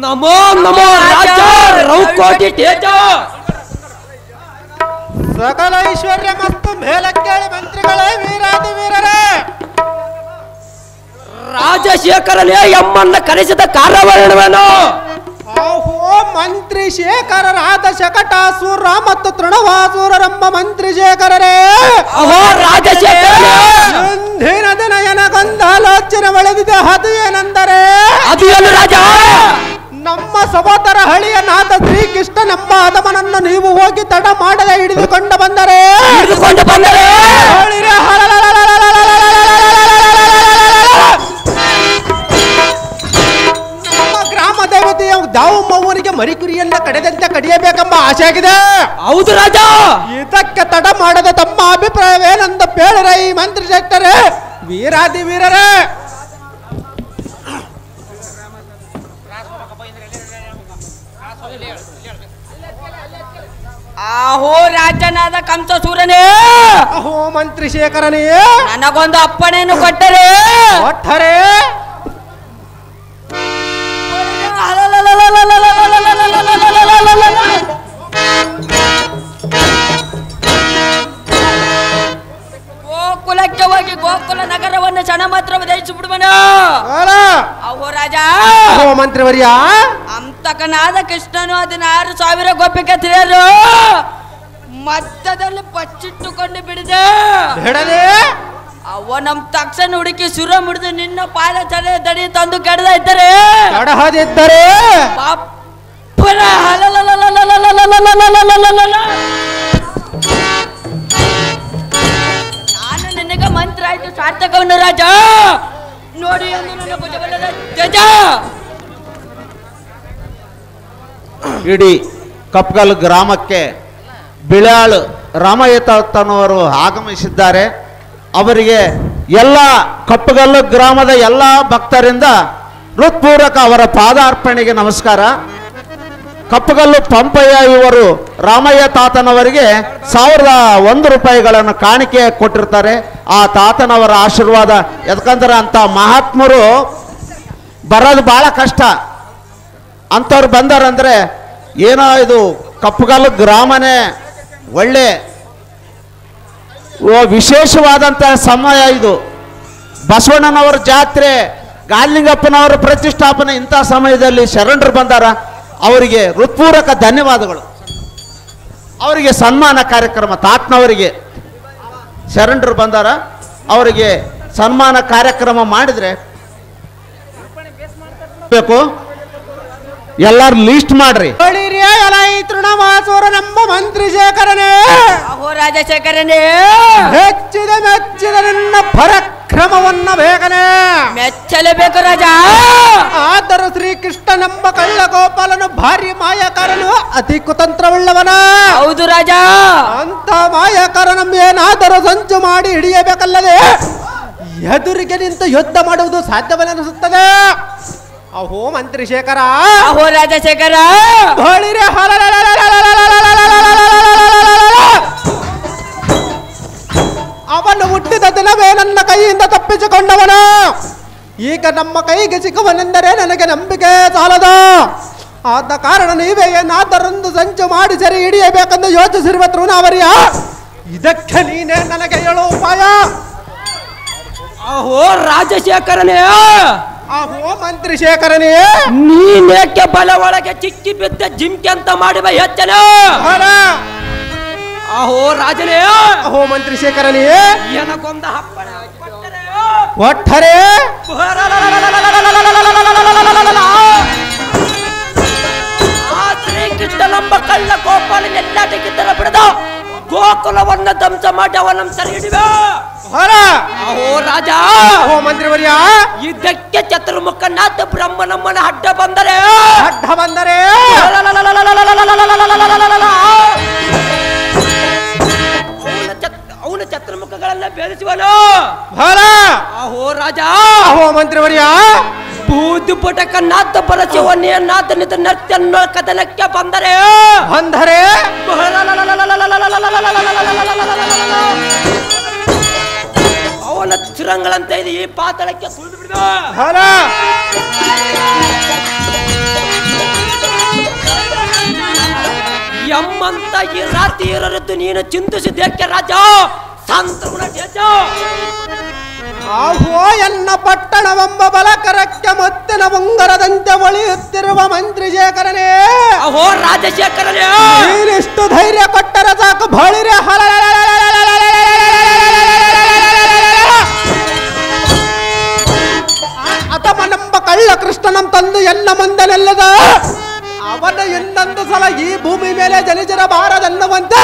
ನಮೋ ನಮೋ ರಾಜ ರೌಕೋಟಿ ತೇಜ ಸಕಲ ಐಶ್ವರ್ಯ ಮತ್ತು ಮೇಲಕ್ಕೇಳಿ ಮಂತ್ರಿಗಳೇ ವೀರಾದಿ ವೀರರೇ ರಾಜಶೇಖರನೇ ಎಮ್ಮನ್ನ ಕರೆಸಿದ ಕಾರಣವೇನು? ಅಹೋ ಮಂತ್ರಿ ಶೇಖರರಾದ ಶಕಟಾಸುರ ಮತ್ತು ತೃಣವಾಸುರರೆಂಬ ಮಂತ್ರಿ ಶೇಖರರೇ ಅಹೋ ರಾಜಶೇಖರನೇ ಇಂದಿನ ದಿನ ನನಗೊಂದು ಆಲೋಚನೆ ಒಳೆದಿದೆ. ಅದು ಏನೆಂದರೆ ಅದು ಏನು ರಾಜ? ನಮ್ಮ ಸಹೋದರ ಹಳಿಯನಾದ ಶ್ರೀಕೃಷ್ಣನೆಂಬ ಅದಮನನ್ನು ನೀವು ಹೋಗಿ ತಡ ಮಾಡದೆ ಹಿಡಿದುಕೊಂಡು ಬಂದರೆ ನಮ್ಮ ಗ್ರಾಮ ದೇವತೆಯ ದಾವಮ್ಮವನಿಗೆ ಮರಿಕುರಿಯನ್ನ ಕಡೆದಂತೆ ಕಡಿಯಬೇಕೆಂಬ ಆಸೆ ಆಗಿದೆ. ಹೌದು ರಾಜ. ಇದಕ್ಕೆ ತಡ ಮಾಡದೆ ತಮ್ಮ ಅಭಿಪ್ರಾಯವೇನೆಂದು ಬೇಡರ ಈ ಮಂತ್ರಿ ಶೆಟ್ಟರೇ ವೀರಾದಿ ವೀರರೇ. ಆಹೋ ರಾಜನಾದ ಕಂಸಸೂರನೇ, ಅಹೋ ಮಂತ್ರಿ ಶೇಖರನೇ, ನನಗೊಂದು ಅಪ್ಪಣೆಯನ್ನು ಕೊಟ್ಟರೆ ಗೋಕುಲಕ್ಕೆ ಹೋಗಿ ಗೋಕುಲ ನಗರವನ್ನು ಕ್ಷಣ ಮಾತ್ರ ದಯಿಸಿ ಬಿಡುವನ. ಅಹೋ ರಾಜ, ಅಹೋ ಮಂತ್ರಿವರ್ಯ, ಅಂತಕನಾದ ಕೃಷ್ಣನು 16,000 ಗೋಪಿಕೆ ತಿಳಿಯರು ಮಧ್ಯದಲ್ಲಿ ಬಚ್ಚಿಟ್ಟುಕೊಂಡು ಬಿಡಿದೆ. ಬಿಡದೆ ಅವ ನಮ್ ತಕ್ಷಣ ಹುಡುಕಿ ಸುರ ಮುಡಿದು ನಿನ್ನ ಪಾದ ತಡೆ ದಡಿ ತಂದು ಕೆಡದ ಇದ್ದರೆ ತಡಹದಿದ್ದರೆ ನಾನು ನಿನಗೆ ಮಂತ್ರ ಆಯ್ತು ಸಾರ್ಥಕವನ್ನು ರಾಜ ನೋಡಿ ಎಂದು ನನ್ನ ಭುಜಬಲದ ಧ್ವಜ. ಇಡೀ ಕಪ್ಗಲ್ ಗ್ರಾಮಕ್ಕೆ ಬಿಳಾಳು ರಾಮಯ್ಯ ತಾತನವರು ಆಗಮಿಸಿದ್ದಾರೆ. ಅವರಿಗೆ ಎಲ್ಲ ಕಪ್ಪಗಲ್ಲು ಗ್ರಾಮದ ಎಲ್ಲ ಭಕ್ತರಿಂದ ಹೃತ್ಪೂರ್ವಕ ಅವರ ಪಾದಾರ್ಪಣೆಗೆ ನಮಸ್ಕಾರ. ಕಪ್ಪಗಲ್ಲು ಪಂಪಯ್ಯ ಇವರು ರಾಮಯ್ಯ ತಾತನವರಿಗೆ 1,001 ರೂಪಾಯಿಗಳನ್ನು ಕಾಣಿಕೆ ಕೊಟ್ಟಿರ್ತಾರೆ. ಆ ತಾತನವರ ಆಶೀರ್ವಾದ, ಯಾಕಂದ್ರೆ ಅಂತ ಮಹಾತ್ಮರು ಬರೋದು ಬಹಳ ಕಷ್ಟ. ಅಂಥವ್ರು ಬಂದಾರಂದ್ರೆ ಏನೋ ಇದು ಕಪ್ಪಗಲ್ಲು ಗ್ರಾಮನೇ ಒಳ್ಳೆ ವಿಶೇಷವಾದಂಥ ಸಮಯ. ಇದು ಬಸವಣ್ಣನವರ ಜಾತ್ರೆ, ಗಾಲಿಂಗಪ್ಪನವರ ಪ್ರತಿಷ್ಠಾಪನೆ, ಇಂಥ ಸಮಯದಲ್ಲಿ ಶರಣರು ಬಂದಾರ. ಅವರಿಗೆ ಹೃತ್ಪೂರ್ವಕ ಧನ್ಯವಾದಗಳು. ಅವರಿಗೆ ಸನ್ಮಾನ ಕಾರ್ಯಕ್ರಮ, ತಾತನವರಿಗೆ ಶರಣರು ಬಂದಾರ, ಅವರಿಗೆ ಸನ್ಮಾನ ಕಾರ್ಯಕ್ರಮ ಮಾಡಿದ್ರೆ ಬೇಕು. ಎಲ್ಲಾರು ಲೀಸ್ಟ್ ಮಾಡ್ರಿ. ತೃಣವಾಸುರ ನಮ್ಮ ಮಂತ್ರಿ ಶೇಖರನೇ, ಅಹೋ ರಾಜಶೇಖರನೇ, ಮೆಚ್ಚಿದ ನಿನ್ನ ಪರಾಕ್ರಮವನ್ನ ಬೇಗನೆ ಮೆಚ್ಚಲೇಬೇಕು ರಾಜ. ಆದರೂ ಶ್ರೀಕೃಷ್ಣನೆಂಬ ಕಳ್ಳಗೋಪಾಲನು ಭಾರಿ ಮಾಯಕಾರನು, ಅತಿ ಕುತಂತ್ರವುಳ್ಳವನ. ಹೌದು ರಾಜ. ಅಂತ ಮಾಯಕಾರನನ್ನು ಏನಾದರೂ ಸಂಚು ಮಾಡಿ ಹಿಡಿಯಬೇಕಲ್ಲದೆ ಎದುರಿಗೆ ನಿಂತು ಯುದ್ಧ ಮಾಡುವುದು ಸಾಧ್ಯವೆನಿಸುತ್ತದೆ. ಅಹೋ ಮಂತ್ರಿ ಶೇಖರ, ಅಹೋ ರಾಜಶೇಖರ, ಅವನು ಹುಟ್ಟಿದ ದಿನವೇ ನನ್ನ ಕೈಯಿಂದ ತಪ್ಪಿಸಿಕೊಂಡವನು. ಈಗ ನಮ್ಮ ಕೈಗೆ ಸಿಕ್ಕುವನೆಂದರೆ ನನಗೆ ನಂಬಿಕೆ ಸಾಲದ. ಆದ ಕಾರಣ ನೀವೇ ಏನಾದರೊಂದು ಸಂಚು ಮಾಡಿ ಸರಿ ಹಿಡಿಯಬೇಕೆಂದು ಯೋಚಿಸಿರುವ ತೃಣಾವರ್ಯ, ಇದಕ್ಕೆ ನೀನೇ ನನಗೆ ಹೇಳೋ ಉಪಾಯ. ಅಹೋ ರಾಜಶೇಖರನೇ, ಅಹೋ ಮಂತ್ರಿ ಶೇಖರನೇ, ನೀನೇಕೆ ಬಲ ಒಳಗೆ ಚಿಕ್ಕಿ ಬಿದ್ದ ಜಿಂಕೆ ಅಂತ ಮಾಡುವ ಹೆಚ್ಚನ? ಅಹೋ ರಾಜನೇ, ಅಹೋ ಮಂತ್ರಿ ಶೇಖರನೇ, ಏನಕ್ಕೊಂದು ಹಪ್ಪಳ ಒಟ್ಟರೆ ಆ ಶ್ರೀಕೃಷ್ಣನೆಂಬ ಕಳ್ಳ ಗೋಪಾಲನೆಲ್ಲಾಟಕ್ಕಿದ್ದರ ಬಿಡದ ಗೋಕುಲವನ್ನ ಧ್ವಂಸ ಮಾಡಿ ಅವನ ಸರಿ ಹಿಡಿವೆ. ಅಹೋ ರಾಜ, ಅಹೋ ಮಂತ್ರಿವರ್ಯ, ಇದಕ್ಕೆ ಚತುರ್ಮುಖನಾಥ ಬ್ರಹ್ಮನಮ್ಮನ ಅಡ್ಡ ಬಂದರೆ ಅವನ ಚತುರ್ಮುಖಗಳನ್ನ ಬೆಳೆಸುವನು. ಅಹೋ ರಾಜ, ಅಹೋ ಮಂತ್ರಿವರ್ಯ, ಬೂದು ಪುಟಕನಾಥ ಪರಶಿವನೇನಾಥ ನಿತ ನರ್ತ್ಯನ್ನ ಕದನಕ್ಕೆ ಬಂದರೆ ನನ್ನ ಚಿರಂಗಳಂತ ಇದೆ ಈ ಪಾತಾಳಕ್ಕೆ ಸುಳಿದು ಬಿಡು. ಎಮ್ಮಂತ ಈ ರಾತ್ರಿ ಇರೋದು ನೀನು ಚಿಂತಿಸಿದ್ದೇಕೆ ರಾಜ ಸಂತಗುಣ ಜೇಜ. ಆಹೋ ಎನ್ನ ಪಟ್ಟಣವೆಂಬ ಬಲಕರಕ್ಕೆ ಮುತ್ತಿನ ಮುಂಗರದಂತೆ ಒಳೆಯುತ್ತಿರುವ ಮಂತ್ರಿ ಶೇಖರನೇ, ಅಹೋ ರಾಜಶೇಖರನೇ, ನೀನಿಷ್ಟು ಧೈರ್ಯ ಕೊಟ್ಟರೆ ಸಾಕು ಬಳಿರೆ ಅಥಮನೆಂಬ ಕಳ್ಳ ಕೃಷ್ಣನಂ ತಂದು ಎನ್ನ ಮುಂದೆ ನೆಲ್ಲದ ಅವನ ಇನ್ನೊಂದು ಸಲ ಈ ಭೂಮಿ ಮೇಲೆ ಜನಿಸಿರಬಾರದೆನ್ನುವಂತೆ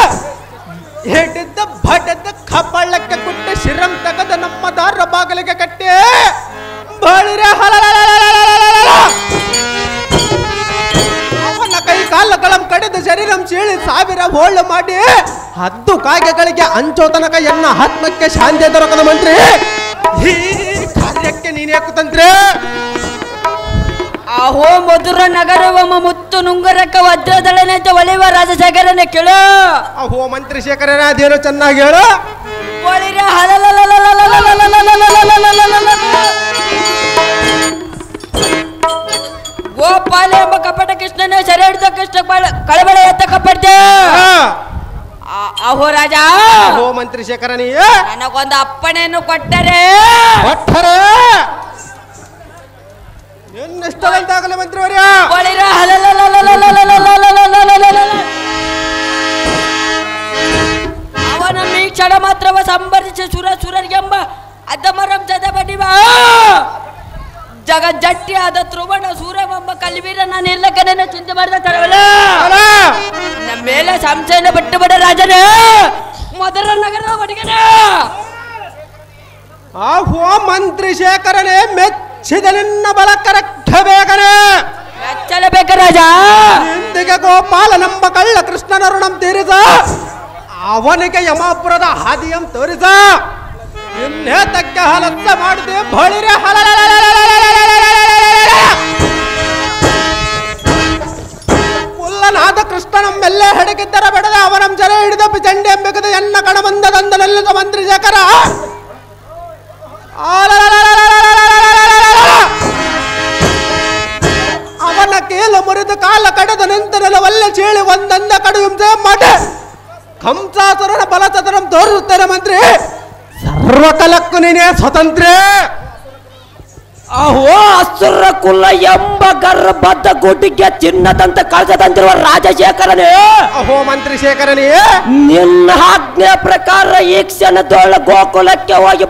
ಹಿಡಿದ ಭಟದ ಕಬ್ಬಳ್ಳಕ್ಕೆ ಕುಟ್ಟಿ ಶಿರಂ ತಗದ ನಮ್ಮ ದಾರ ಬಾಗಿಲಿಗೆ ಕಟ್ಟಿ ಬಳಿರೆ ಅವನ ಕೈ ಕಾಲುಗಳಂ ಕಡಿದು ಶರೀರಂ ಚೀಳಿ ಸಾವಿರ ಹೋಳು ಮಾಡಿ ಹದ್ದು ಕಾಗೆಗಳಿಗೆ ಅಂಚೋ ತನಕ ಎನ್ನ ಆತ್ಮಕ್ಕೆ ಶಾಂತಿ ದೊರಕದ ಮಂತ್ರಿ. ಈ ಕಾರ್ಯಕ್ಕೆ ನೀನೇ ಕುತಂತ್ರಿ. ಅಹೋ ಮಧುರ ನಗರವಮ್ಮ ಮುತ್ತು ನುಂಗರಕ್ಕ ವಜ್ರದಳನಂತ ಒಳೆಯುವ ರಾಜಶೇಖರನೇ ಕೇಳು. ಅಹೋ ಮಂತ್ರಿ ಶೇಖರನೇ ಅದೇನು ಚೆನ್ನಾಗಿ ಹೇಳು. ಒಳಿರ ಗೋಪಾಲ ಎಂಬ ಕಪಟ ಕೃಷ್ಣನ ಸೆರೆ ಹಿಡಿದ ಕೃಷ್ಣ ಕಳಬಳ ಎತ್ತ ಕಪ್ಪಡ್ದೆ. ಅಹೋ ರಾಜ, ಅಹೋ ಮಂತ್ರಿ ಶೇಖರನೇ ನನಗೊಂದು ಅಪ್ಪಣೆಯನ್ನು ಕೊಟ್ಟರೆ ಇನ್ನೆಷ್ಟಂತಾಗಲಿ ಮಂತ್ರಿವರ್ಯ. ಒಳಿರ ಅವನ ಈ ಕ್ಷಣ ಮಾತ್ರವ ಸಂಬರಿಸಿ ಸುರರಿಗೆಂಬ ಅಧಮರಂ ಚದಬಡಿವ ಜಗಜ್ಜಟ್ಟಿ ಆದ ತ್ರಿವರ್ಣ ಸೂರ್ಯವೆಂಬ ಕಲಿವೀರ ನಾನು ಇಲ್ಲ ಕಡೆನ ಚಿಂತೆ ಮಾಡಿದ ತರವಲ್ಲ. ನಮ್ಮ ಮೇಲೆ ಸಂಶಯನ ಬಿಟ್ಟು ಬಿಡ ರಾಜನೇ, ಮಧುರ ನಗರ ಒಡಗನ. ಆಹೋ ಮಂತ್ರಿ ಶೇಖರನೇ ಮೆಚ್ಚಿದ ನಿನ್ನ ಬಲಕರಕ್ಕ ಬೇಗನೆ ಮೆಚ್ಚಲೇಬೇಕ ರಾಜ. ಇಂದಿಗೆ ಗೋಪಾಲನೆಂಬ ಕಳ್ಳ ಕೃಷ್ಣನ ಋಣಂ ತೀರಿಸ, ಅವನಿಗೆ ಯಮಾಪುರದ ಹಾದಿಯಂ ತೋರಿಸ, ಇನ್ನೇತಕ್ಕೆ ಹಲಸ ಮಾಡಿದೆ ಬಳಿರೆ ಕುಲ್ಲನಾದ ಕೃಷ್ಣನಂ ಮೆಲ್ಲೆ ಹಡಗಿದ್ದರ ಬೆಳೆದ ಅವನಂ ಜನ ಹಿಡಿದ ಪಿಚಂಡಿ ಎಂಬೆಗದ ಎನ್ನ ಕಣಬಂದ ದಂದನಲ್ಲಿದ್ದ ಮಂತ್ರಿ ಶೇಖರ ಅವನ ಕೇಲು ಮುರಿದು ಕಾಲ ಕಡೆದ ನಿಂತರಲ್ಲ ಒಲ್ಲೆ ಚೀಳಿ ಒಂದಂದ ಕಡು ಹಿಂಸೆ ಮಾಡಿ ಕಂಸಾಸುರನ ಬಲಚತುರಂ ತೋರುತ್ತಾರೆ ಮಂತ್ರಿ. ಸರ್ವಕಲಕ್ಕೂ ನೀನೇ ಸ್ವತಂತ್ರ. ಅಹೋ ಅಸುರ ಕುಲ ಎಂಬ ಗರ್ಭದ ಗುಡಿಗೆ ಚಿನ್ನದಂತ ಕಳಸದಂತಿರುವ ರಾಜಶೇಖರನೇ, ಅಹೋ ಮಂತ್ರಿ ಶೇಖರನೇ ನಿನ್ನ ಆಜ್ಞೆ ಪ್ರಕಾರ ಈ ಕ್ಷಣದೊಳ ಗೋಕುಲಕ್ಕೆ ಹೋಗಿ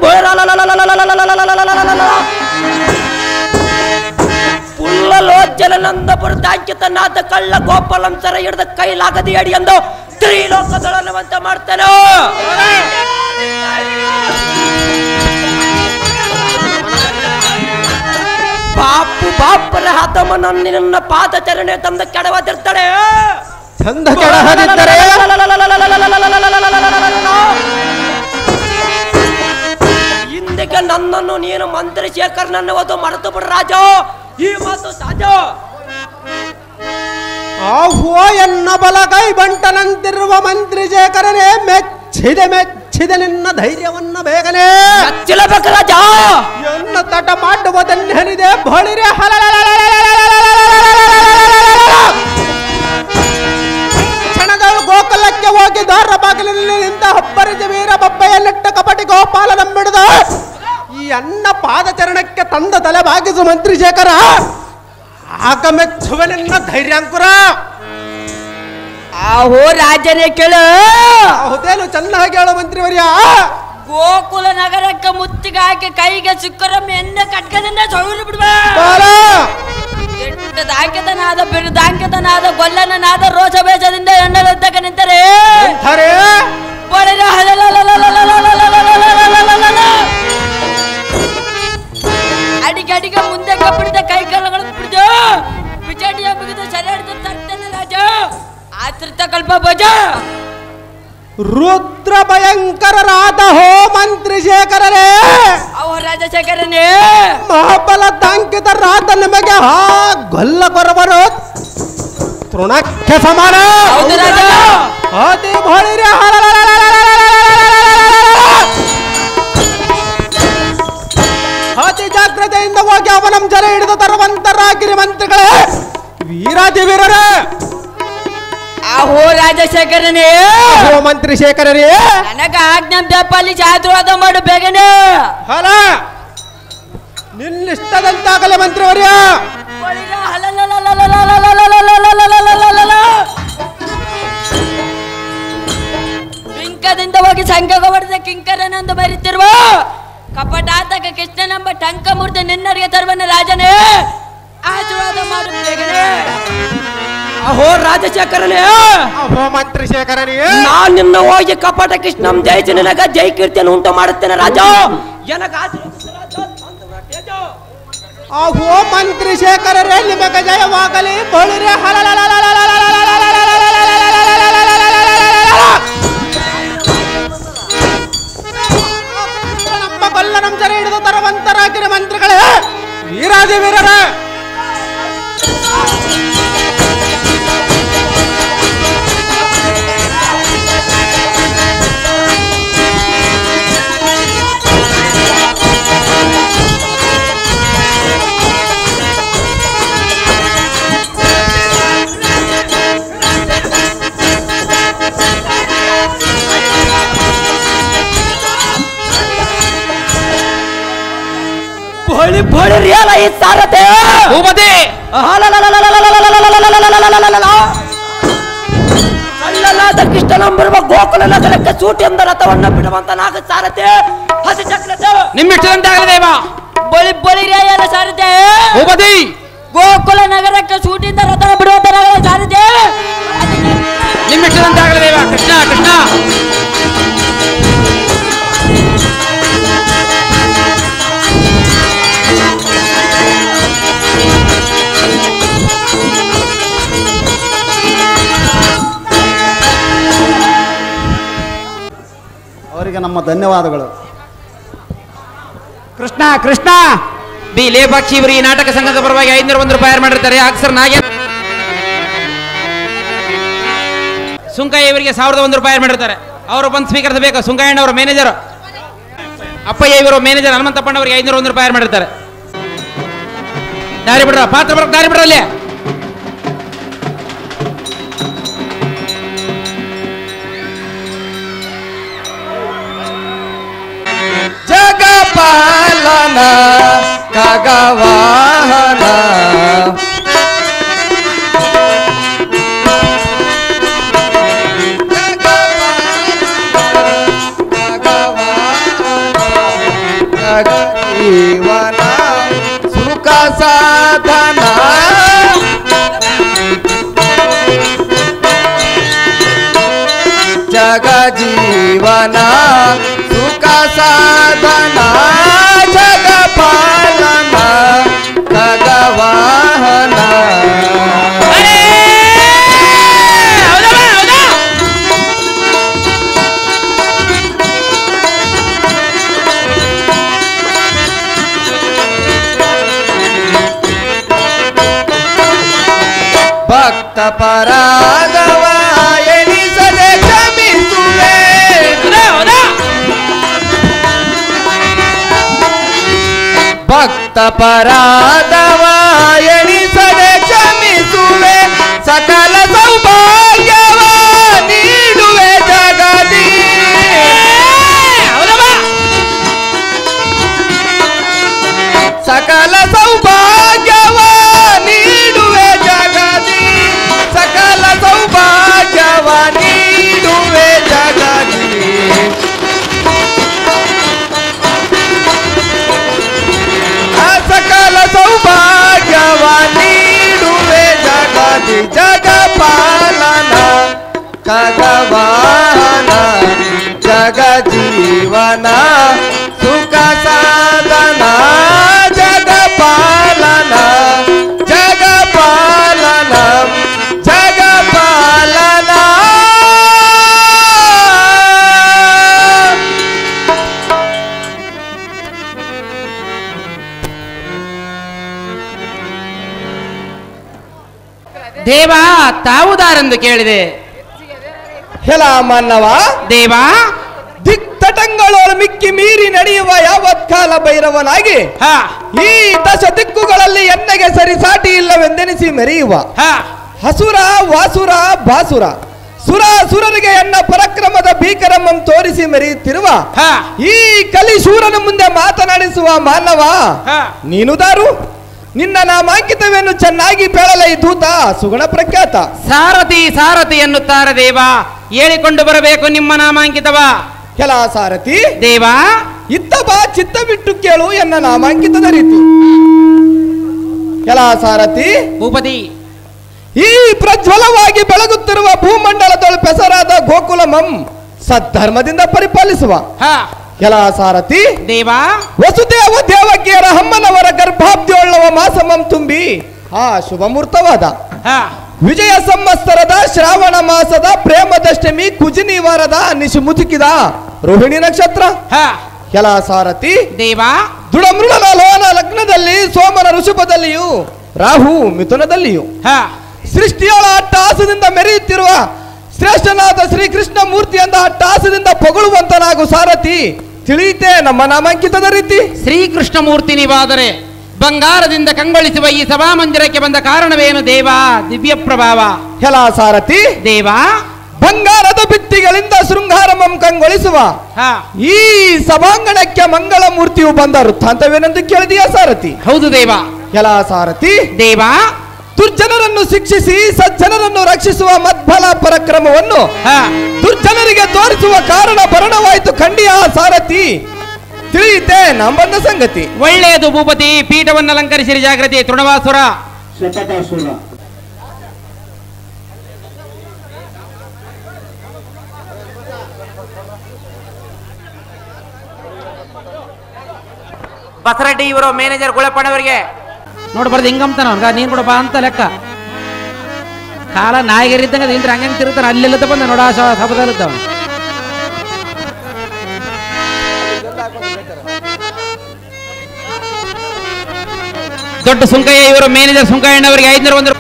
ಪುಲ್ಲಲೋಚನಂದಪುರ ದಾಂಕಿತನಾದ ಕಳ್ಳ ಗೋಪಾಲಂ ಸರ ಹಿಡಿದ ಕೈಲಾಗದಿ ಅಡಿ ಎಂದು ತ್ರಿಲೋಕದೊಳನವಂತ ಮಾಡ್ತಾನೆ. ಬಾಪು ಬಾಪರ ಹತಮನ ನಿನ್ನ ಪಾದಚರಣೆ ತಂದ ಕೆಡವದಿರ್ತಾಳೆ. ಚಂದ ಕೆಡಹದಿದ್ದರೆ ಇಂದಿಗೆ ನನ್ನನ್ನು ನೀನು ಮಂತ್ರಿ ಶೇಖರನನ್ನು ಓದು ಮರೆತು ಬಿಡ ರಾಜ. ಈ ಮಾತು ಸಾಜ. ಆಹೋ ಎನ್ನ ಬಲಗೈ ಬಂಟನಂತಿರುವ ಮಂತ್ರಿ ಶೇಖರನೇ ಮೆಚ್ಚಿದೆ ನಿನ್ನ ಧೈರ್ಯವನ್ನ ಬೇಗನೆ ಹಚ್ಚಲೇಬೇಕು ರಾಜ. ಎನ್ನ ತಟ ಮಾಡುವುದನ್ನೆನಿದೆ ಬಳಿರೆ ಕ್ಷಣದಳು ಗೋಕುಲಕ್ಕೆ ಹೋಗಿ ದಾರ ಬಾಗಿಲಿನಲ್ಲಿ ನಿಂತ ಹಬ್ಬರಿದ ವೀರ ಬಬ್ಬೆಯಲ್ಲಿಟ್ಟ ಕಪಟಿ ಗೋಪಾಲ ನಂಬಿಡಿದ ಈ ಅನ್ನ ಪಾದಚರಣಕ್ಕೆ ತಂದ ತಲೆ ಬಾಗಿಸು ಮಂತ್ರಿ ಶೇಖರ. ಆಗ ಮೆಚ್ಚುವ ನಿನ್ನ ಧೈರ್ಯಾಂಕುರ. ಅಹೋ ರಾಜನೇ ಕೇಳು. ಹೌದೇನು ಚೆನ್ನಾಗಿ ಹೇಳು ಮಂತ್ರಿವರ್ಯ. ಗೋಕುಲ ನಗರಕ್ಕೆ ಮುತ್ತಿಗೆ ಹಾಕಿ ಕೈಗೆ ಸಿಕ್ಕರಂ ಎಣ್ಣೆ ಕಟ್ಕದಿಂದ ಸೌರು ಬಿಡುವ. ದಾಂಕ್ಯತನಾದ ಬಿರುದಾಂಕ್ಯತನಾದ ಗೊಲ್ಲನಾದ ರೋಷ ಬೇಷದಿಂದ ಎಣ್ಣೆದ್ದಕ ನಿಂತರೆ ಅಡಿಗೆ ಅಡಿಗೆ ಮುಂದೆ ಕಪ್ಪಿಡಿದ ಕೈ ಕಾಲುಗಳು ಬಿಡಿದು ಬಿಜಾಡಿಯ ಬಿಗಿದು ಸರಿಯಾಡ್ದು ತರ್ತೇನೆ ರಾಜ. ಆತೃತ ಕಲ್ಪ ಭೋಜ ರುದ್ರ ಭಯಂಕರರಾದ ಹೋ ಮಂತ್ರಿ ಶೇಖರರೇ, ಅವ ರಾಜಶೇಖರನೇ ಮಹಾಬಲ ದಾಂಕಿತರಾದ ನಮಗೆ ಗೊಲ್ಲ ಕೊರಬರು ತೃಣಕ್ಕೆ ಸಮಾನ. ಹೌದು ರಾಜ. ಅತಿ ಬಳಿರೆ ಹಿಡಿದು ತರುವಂತರಾಗಿರಿ ಮಂತ್ರಿಗಳೇ, ವೀರಾದಿ ವೀರರೇ. ಅಹೋ ರಾಜಶೇಖರನೇ, ಅಹೋ ಮಂತ್ರಿ ಶೇಖರರೇ, ನನಗ ಆಜ್ಞಾಪ್ಪಾಲಿ ಆಶೀರ್ವಾದ ಮಾಡು ಬೇಗನೆ. ಹಲ ನಿನ್ನಿಷ್ಟದಂತಾಗಲೇ ಮಂತ್ರಿವರ್ಯ. ಬಿಂಕದಿಂದ ಹೋಗಿ ಸಂಘ ಹೊಡೆದ ಕಿಂಕರನೆಂದು ಬರೀತಿರುವ ಕಪಟಾತಕ ಕೃಷ್ಣನೆಂಬ ಟಂಕ ಮೂರ್ತಿ ನಿನ್ನರಿಗೆ ತರುವನ ರಾಜನೇ, ಆಶೀರ್ವಾದ ಮಾಡು ಬೇಗನೆ. ಅಹೋ ರಾಜಶೇಖರನೇ, ಅಹೋ ಮಂತ್ರಿ ಶೇಖರರೇ, ನಾನ್ ನಿನ್ನ ಹೋಗಿ ಕಪಟ ಕೃಷ್ಣಂ ಜಯಿಸಿ ನಿನಗ ಜೈ ಕೀರ್ತಿಯನ್ನು ಉಂಟು ಮಾಡುತ್ತೇನೆ ರಾಜ. ಎನಗ ಆಶೀರ್ವದಿಸು ರಾಜ. ಅಹೋ ಮಂತ್ರಿ ಶೇಖರರೇ, ನಿಮಗೆ ಜಯವಾಗಲಿ. ಬಳಿರೆ ನಮ್ಮ ಕೊಲ್ಲನಂ ಜರ ಹಿಡಿದು ತರುವಂತರಾಗಿರಿ ಮಂತ್ರಿಗಳೇ, ವೀರಾದಿ ವೀರರೇ. ಬಳಿ ಬಳಿ ರಿಯಲ ಈ ಸಾರತೆ ಭೂಪತಿ ಅಲ್ಲಲಾದ ಕೃಷ್ಣನಂಬರುವ ಗೋಕುಲ ನಗರಕ್ಕೆ ಸೂಟಿ ಎಂದ ರಥವನ್ನ ಬಿಡುವಂತ ನಾಗ ಸಾರತೆ ಹಸಿ ಚಕ್ರತೆ ನಿಮ್ಮಿಷ್ಟದಂತಾಗಲಿ ದೇವ. ಬಳಿ ಬಳಿ ರೇಯಲ ಸಾರದೆ ಭೂಪತಿ ಗೋಕುಲ ನಗರಕ್ಕೆ ಸೂಟಿಯಿಂದ ರಥನ ಬಿಡುವಂತ ನಗರ ಸಾರದೆ. ನಿಮ್ಮಿಷ್ಟದಂತಾಗಲಿ ದೇವ. ಕೃಷ್ಣ ಕೃಷ್ಣ ಅವರಿಗೆ ನಮ್ಮ ಧನ್ಯವಾದಗಳು. ಕೃಷ್ಣ ಕೃಷ್ಣ ಬಿ ಲೇಪಾಕ್ಷಿ ಇವರು ಈ ನಾಟಕ ಸಂಘದ ಪರವಾಗಿ 501 ರೂಪಾಯಿ ಮಾಡಿರ್ತಾರೆ. ಅಕ್ಷರ್ ನಾಗೇ ಸುಂಕಯ್ಯ ಇವರಿಗೆ 1001 ರೂಪಾಯಿ ಮಾಡಿರ್ತಾರೆ. ಅವರು ಬಂದು ಸ್ವೀಕರಿಸಬೇಕು. ಸುಂಕಯ್ಯಣ್ಣ ಅವರ ಮ್ಯಾನೇಜರ್, ಅಪ್ಪಯ್ಯ ಇವರು ಮ್ಯಾನೇಜರ್, ಹನುಮಂತಪ್ಪಣ್ಣ ಅವರಿಗೆ 501 ರೂಪಾಯಿ ಮಾಡಿರ್ತಾರೆ. ದಾರಿ ಬಿಡ್ರ, ಪಾತ್ರ ಬರಕ್ ದಾರಿ ಬಿಡ್ರ. ಅಲ್ಲಿ ಜಗಪಾಲನ ಖಗವಾಹನ ಜೀವನ ಸುಖ ಸಾಧನ ಜಗ ಜೀವನ ಸುಖ ಸಾಧನ ಜಗ ಪಾಲನ ಖಗವಾಹನ. ಭಕ್ತ ಪರಾಗವ ಎಣಿಸದೆ ಕ್ಷಮಿಸುವೆ. ಭಕ್ತ ಪರಾಧವ ಎಣಿಸದೆ ಕ್ಷಮಿಸುವೆ. ಸಕಲ ಸೌಭಾಗ್ಯವ ನೀಡುವೆ ಜಗದಿ. ಸಕಲ ಸೌಭಾಗ್ಯವ ನೀಡುವೆ ಜಗದಿ. ಸಕಲ ಸೌಭಾಗ್ಯವ ನೀಡುವೆ ಜಗದಿ. ಸಕಲ ಸೌಭಾಗ್ಯವ ನೀಡುವೆ ಜಗದಿ. ಜಗಪಾಲನ ಖಗವಾಹನ ಜಗ ಜೀವನ ಸುಖ ಸಾಧನ ಜಗಪಾಲನ ಜಗಪಾಲನ ಜಗಪಾಲನ. ದೇವ ತಾವುದಾರೆಂದು ಕೇಳಿದೆ. ಹೆಲ ಮನ್ನವ ದೇವ ದಿಕ್ತಟಂಗಳೋಳು ಮಿಕ್ಕಿ ಮೀರಿ ನಡೆಯುವ ಯಾವತ್ ಕಾಲ ಭೈರವನಾಗಿ ಹಾ ಈ ದಶ ದಿಕ್ಕುಗಳಲ್ಲಿ ಎಣ್ಣೆಗೆ ಸರಿ ಸಾಟಿ ಇಲ್ಲವೆಂದೆನಿಸಿ ಮೆರೆಯುವ ಹಾ ಹಸುರ ವಾಸುರ ಬಾಸುರ ಸುರ ಸುರರಿಗೆ ಎನ್ನ ಪರಾಕ್ರಮದ ಭೀಕರಮ್ಮಂ ತೋರಿಸಿ ಮೆರೆಯುತ್ತಿರುವ ಹಾ ಈ ಕಲಿಶೂರನ ಮುಂದೆ ಮಾತನಾಡಿಸುವ ಮಾನವ ಹಾ ನೀನು ದಾರು ನಿನ್ನ ನಾಮಾಂಕಿತವೇನು ಚೆನ್ನಾಗಿ ಪೇಳಲೈ ದೂತ ಸುಗುಣ ಪ್ರಖ್ಯಾತ ಸಾರಥಿ ಸಾರಥಿ ಎನ್ನುತ್ತಾರೆ ದೇವ, ಹೇಳಿಕೊಂಡು ಬರಬೇಕು ನಿಮ್ಮ ನಾಮಾಂಕಿತವ. ಕೆಲ ಸಾರಥಿ ದೇವ ಇತ್ತ ಬಾ ಚಿತ್ತ ಬಿಟ್ಟು ಕೇಳು ಎನ್ನ ನಾಮಾಂಕಿತದ ರೀತಿ. ಕೆಲ ಸಾರಥಿ ಭೂಪತಿ ಈ ಪ್ರಜ್ವಲವಾಗಿ ಬೆಳಗುತ್ತಿರುವ ಭೂಮಂಡಲದೊಳು ಪೆಸರಾದ ಗೋಕುಲಮಂ ಸದ್ಧರ್ಮದಿಂದ ಪರಿಪಾಲಿಸುವ ಹಾ ಕೆಲ ಸಾರಥಿ ದೇವ ವಸುದೇವ ದೇವಕಿಯರ ಅಮ್ಮನವರ ಗರ್ಭಾಬ್ದಿಯೊಳ್ಳವ ಮಾಸಮಂ ತುಂಬಿ ಆ ಶುಭ ಮುಹೂರ್ತವಾದ ಹಾ ವಿಜಯ ಸಂವತ್ಸರದ ಶ್ರಾವಣ ಮಾಸದ ಪ್ರೇಮದಷ್ಟಮಿ ಕುಜಿನಿ ವಾರದ ನಿಶು ಮುದುಕಿದ ರೋಹಿಣಿ ನಕ್ಷತ್ರ ಹಾ ಕೆಲ ಸಾರಥಿ ದೇವ ದೃಢಮೃಡನ ಲೋನ ಲಗ್ನದಲ್ಲಿ ಸೋಮನ ಋಷಭದಲ್ಲಿಯೂ ರಾಹು ಮಿಥುನದಲ್ಲಿಯೂ ಹಾ ಸೃಷ್ಟಿಯೊಳ ಅಟ್ಟಹಾಸದಿಂದ ಮೆರೆಯುತ್ತಿರುವ ಶ್ರೇಷ್ಠನಾದ ಶ್ರೀಕೃಷ್ಣ ಮೂರ್ತಿಯಿಂದ ಅಟ್ಟಹಾಸದಿಂದ ಪೊಗಳುವಂತನಾಗು ಸಾರಥಿ ತಿಳಿಯುತ್ತೆ ನಮ್ಮ ನಾಮಾಂಕಿತದ ರೀತಿ. ಶ್ರೀಕೃಷ್ಣ ಮೂರ್ತಿ ನೀವಾದರೆ ಬಂಗಾರದಿಂದ ಕಂಗೊಳಿಸುವ ಈ ಸಭಾಮಂದಿರಕ್ಕೆ ಬಂದ ಕಾರಣವೇನು ದೇವ? ದಿವ್ಯ ಪ್ರಭಾವ. ಕೆಲ ಸಾರಥಿ ದೇವ ಬಂಗಾರದ ಭಿತ್ತಿಗಳಿಂದ ಶೃಂಗಾರಮಂ ಕಂಗೊಳಿಸುವ ಹಾ ಈ ಸಭಾಂಗಣಕ್ಕೆ ಮಂಗಳ ಮೂರ್ತಿಯು ಬಂದ ವೃತ್ತಾಂತವೇನೆಂದು ಕೇಳಿದೆಯಾ ಸಾರಥಿ? ಹೌದು ದೇವ. ಕೆಲ ಸಾರಥಿ ದೇವ ದುರ್ಜನರನ್ನು ಶಿಕ್ಷಿಸಿ ಸಜ್ಜನರನ್ನು ರಕ್ಷಿಸುವ ಮದ್ಬಲ ಪರಾಕ್ರಮವನ್ನು ಹಾ ದುರ್ಜನರಿಗೆ ತೋರಿಸುವ ಕಾರಣ ಭರಣವಾಯಿತು ಖಂಡಿಯ ಸಾರಥಿ ತಿಳಿಯುತ್ತೆ ನಂಬಂದ ಸಂಗತಿ. ಒಳ್ಳೆಯದು ಭೂಪತಿ, ಪೀಠವನ್ನು ಅಲಂಕರಿಸಿರಿ ಜಾಗೃತಿ. ತೃಣವಾಸುರ ಬಸರೆಡ್ಡಿ ಇವರು ಮ್ಯಾನೇಜರ್ ಗುಳಪ್ಪನವರಿಗೆ ನೋಡ್ಬಾರ್ದು ಹಿಂಗಂತಾನ ಅವನ್ಗ ನೀನ್ ಕೂಡ ಬಾ ಅಂತ ಲೆಕ್ಕ. ಕಾಲ ನಾಯಿಗರಿದ್ದಂಗ ನಿಂತ್ರೆ ಹಂಗಂಗೆ ತಿರುತ್ತಾನ, ಅಲ್ಲೆಲ್ಲದ ಬಂದ ನೋಡ ಸಭದಲ್ಲಿದ್ದವ. ದೊಡ್ಡ ಸುಂಕಯ್ಯ ಇವರು ಮ್ಯಾನೇಜರ್ ಸುಂಕಯ್ಯನವರಿಗೆ 501